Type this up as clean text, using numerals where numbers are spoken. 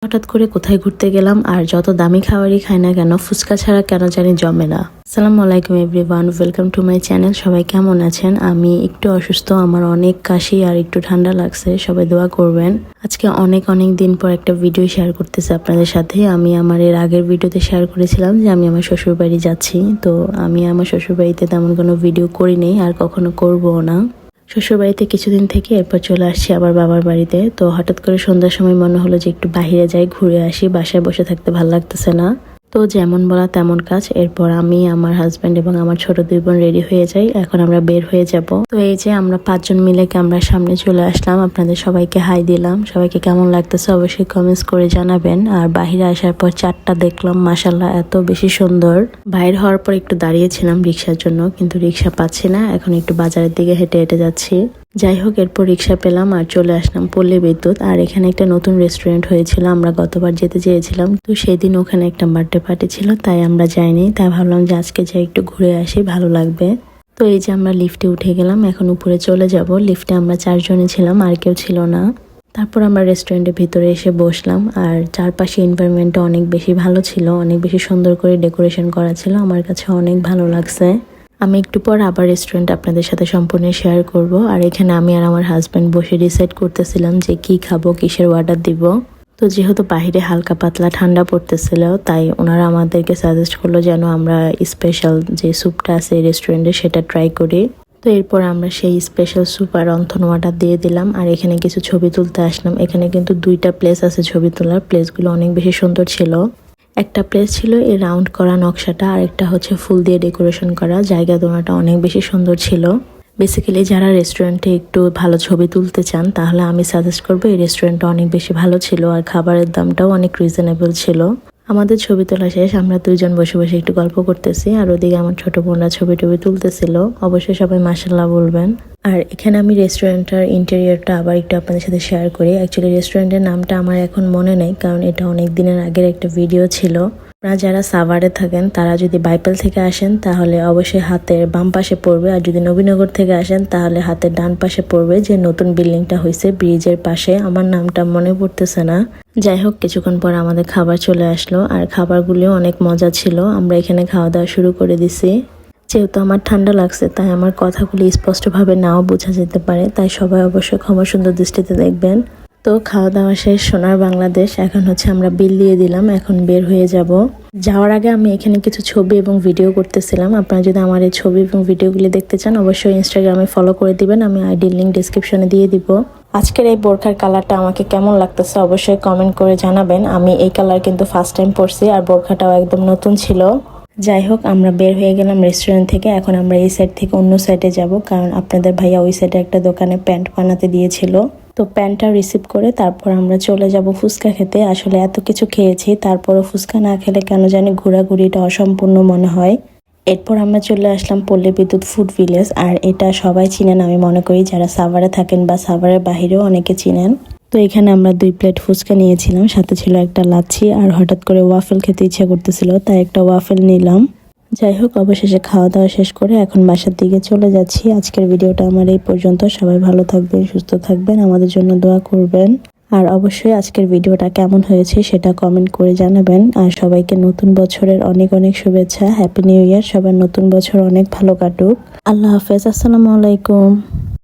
হঠাৎ করে কোথায় ঘুরতে গেলাম আর যত দামি খাবারই খাই না কেন ফুচকা ছাড়া কেন জানি জমে না। আসসালামু আলাইকুম everyone, welcome to my channel. সবাই কেমন আছেন? আমি একটু অসুস্থ, আমার অনেক কাশি আর একটু ঠান্ডা লাগছে, সবাই দোয়া করবেন। আজকে অনেক দিন পর একটা ভিডিও শেয়ার করতেছি আপনাদের সাথে। আমি আমার এর আগের ভিডিওতে শেয়ার করেছিলাম যে আমি আমার শ্বশুর বাড়ি যাচ্ছি। তো আমি আমার শ্বশুর বাড়িতে তেমন কোনো ভিডিও করিনি আর কখনো করবও না। শ্বশুরবাড়িতে কিছুদিন থেকে এরপর চলে আসছি আবার বাবার বাড়িতে। তো হঠাৎ করে সন্ধ্যার সময় মনে হলো যে একটু বাইরে যাই, ঘুরে আসি, বাসায় বসে থাকতে ভালো লাগতেছে না। তো যেমন বলা তেমন কাজ। এরপর আমি, আমার হাজব্যান্ড এবং আমার ছোট দুই বোন রেডি হয়ে যাই। এখন আমরা বের হয়ে যাব। তো এই যে আমরা 5 জন মিলে ক্যামেরার সামনে চলে আসলাম, আপনাদের সবাইকে হাই দিলাম। সবাইকে কেমন লাগতেছে অবশ্যই কমেন্টস করে জানাবেন। আর বাহিরে আসার পর চারটা দেখলাম, মাশাল্লাহ এত বেশি সুন্দর। বাইরে হওয়ার পর একটু দাঁড়িয়েছিলাম রিক্সার জন্য, কিন্তু রিক্সা পাচ্ছি না। এখন একটু বাজারের দিকে হেঁটে হেঁটে যাচ্ছি। যাই হোক, এরপর রিক্সা পেলাম আর চলে আসলাম পল্লী বিদ্যুৎ। আর এখানে একটা নতুন রেস্টুরেন্ট হয়েছিল, আমরা গতবার যেতে চেয়েছিলাম, তো সেদিন ওখানে একটা বার্থডে পার্টি ছিল, তাই আমরা যাইনি। তাই ভাবলাম যে আজকে যাই, একটু ঘুরে আসি, ভালো লাগবে। তো এই যে আমরা লিফটে উঠে গেলাম, এখন উপরে চলে যাব। লিফটে আমরা 4 জনই ছিলাম, আর কেউ ছিল না। তারপর আমরা রেস্টুরেন্টের ভিতরে এসে বসলাম। আর চারপাশে এনভায়রনমেন্টটা অনেক বেশি ভালো ছিল, অনেক বেশি সুন্দর করে ডেকোরেশন করা ছিল, আমার কাছে অনেক ভালো লাগছে। আমি একটু পর আবার রেস্টুরেন্ট আপনাদের সাথে সম্পূর্ণ শেয়ার করব। আর এখানে আমি আর আমার হাজব্যান্ড বসে ডিসাইড করতেছিলাম যে কি খাবো, কিসের অর্ডার দিব। তো যেহেতু বাহিরে হালকা পাতলা ঠান্ডা পড়তেছিল, তাই ওনারা আমাদেরকে সাজেস্ট করলো যেন আমরা স্পেশাল যে স্যুপটা আছে রেস্টুরেন্টে সেটা ট্রাই করি। তো এরপর আমরা সেই স্পেশাল স্যুপ আর অন্থন অর্ডার দিয়ে দিলাম। আর এখানে কিছু ছবি তুলতে আসলাম। এখানে কিন্তু 2টা প্লেস আছে ছবি তোলার। প্লেসগুলো অনেক বেশি সুন্দর ছিল। একটা প্লেস ছিল এই রাউন্ড করা নকশাটা, আর একটা হচ্ছে ফুল দিয়ে ডেকোরেশন করা। জায়গা দোনাটা অনেক বেশি সুন্দর ছিল। বেসিক্যালি যারা রেস্টুরেন্টে একটু ভালো ছবি তুলতে চান তাহলে আমি সাজেস্ট করবো, এই রেস্টুরেন্টটা অনেক বেশি ভালো ছিল আর খাবারের দামটাও অনেক রিজনেবল ছিল। আমাদের ছবি তোলা শেষ, আমরা 2 জন বসে বসে একটু গল্প করতেছি, আর ওদিকে আমার ছোট বোনরা ছবি টবি তুলতেছিল। অবশ্যই সবাই মাশাআল্লাহ বলবেন। আর এখানে আমি রেস্টুরেন্টের ইন্টেরিয়রটা আবার একটু আপনাদের সাথে শেয়ার করি। অ্যাকচুয়ালি রেস্টুরেন্টের নামটা আমার এখন মনে নেই, কারণ এটা অনেক দিনের আগের একটা ভিডিও ছিল। আপনারা যারা সাভারে থাকেন তারা যদি বাইপাল থেকে আসেন তাহলে অবশ্যই হাতের বাম পাশে পড়বে, আর যদি নবীনগর থেকে আসেন তাহলে হাতের ডান পাশে পড়বে, যে নতুন বিল্ডিংটা হয়েছে ব্রিজের পাশে। আমার নামটা মনে পড়তেছে না। যাই হোক, কিছুক্ষণ পর আমাদের খাবার চলে আসলো, আর খাবারগুলিও অনেক মজা ছিল। আমরা এখানে খাওয়া দাওয়া শুরু করে দিছি। যেহেতু আমার ঠান্ডা লাগছে তাই আমার কথাগুলি স্পষ্টভাবে নাও বোঝা যেতে পারে, তাই সবাই অবশ্যই ক্ষমা সুন্দর দৃষ্টিতে দেখবেন। তো খাওয়া দাওয়া শেষ, সোনার বাংলাদেশ। এখন হচ্ছে আমরা বিল দিয়ে দিলাম, এখন বের হয়ে যাব। যাওয়ার আগে আমি এখানে কিছু ছবি এবং ভিডিও করতেছিলাম। আপনারা যদি আমার এই ছবি এবং ভিডিওগুলি দেখতে চান অবশ্যই ইনস্টাগ্রামে ফলো করে দিবেন, আমি আইডির লিঙ্ক ডিসক্রিপশনে দিয়ে দিব। আজকের এই বোরখার কালারটা আমাকে কেমন লাগতেছে অবশ্যই কমেন্ট করে জানাবেন। আমি এই কালার কিন্তু ফার্স্ট টাইম পরছি, আর বোরখাটাও একদম নতুন ছিল। যাই হোক, আমরা বের হয়ে গেলাম রেস্টুরেন্ট থেকে। এখন আমরা এই সাইড থেকে অন্য সাইডে যাব, কারণ আপনাদের ভাইয়া ওই সাইডে একটা দোকানে প্যান্ট বানাতে দিয়েছিল। তো প্যান্টটা রিসিভ করে তারপর আমরা চলে যাব ফুচকা খেতে। আসলে এত কিছু খেয়েছি, তারপরও ফুচকা না খেলে কেন জানি ঘোরাঘুরিটা অসম্পূর্ণ মনে হয়। এরপর আমরা চলে আসলাম পল্লী বিদ্যুৎ ফুড ভিলেজ। আর এটা সবাই চিনেন আমি মনে করি, যারা সাভারে থাকেন বা সাভারের বাহিরেও অনেকে চিনেন। তো এখানে আমরা 2 প্লেট ফুচকা নিয়েছিলাম, সাথে ছিল একটা লাচ্ছি। আর হঠাৎ করে ওয়াফেল খেতে ইচ্ছা করতেছিল, তাই একটা ওয়াফেল নিলাম। যাই হোক, অবশেষে খাওয়া দাওয়া শেষ করে এখন বাসার দিকে চলে যাচ্ছি। আজকের ভিডিওটা আমার এই পর্যন্ত। সবাই ভালো থাকবেন, সুস্থ থাকবেন, আমাদের জন্য দোয়া করবেন। আর অবশ্যই আজকের ভিডিওটা কেমন হয়েছে সেটা কমেন্ট করে জানাবেন। আর সবাইকে নতুন বছরের অনেক অনেক শুভেচ্ছা, হ্যাপি নিউ ইয়ার। সবার নতুন বছর অনেক ভালো কাটুক। আল্লাহ হাফেজ, আসসালামু আলাইকুম।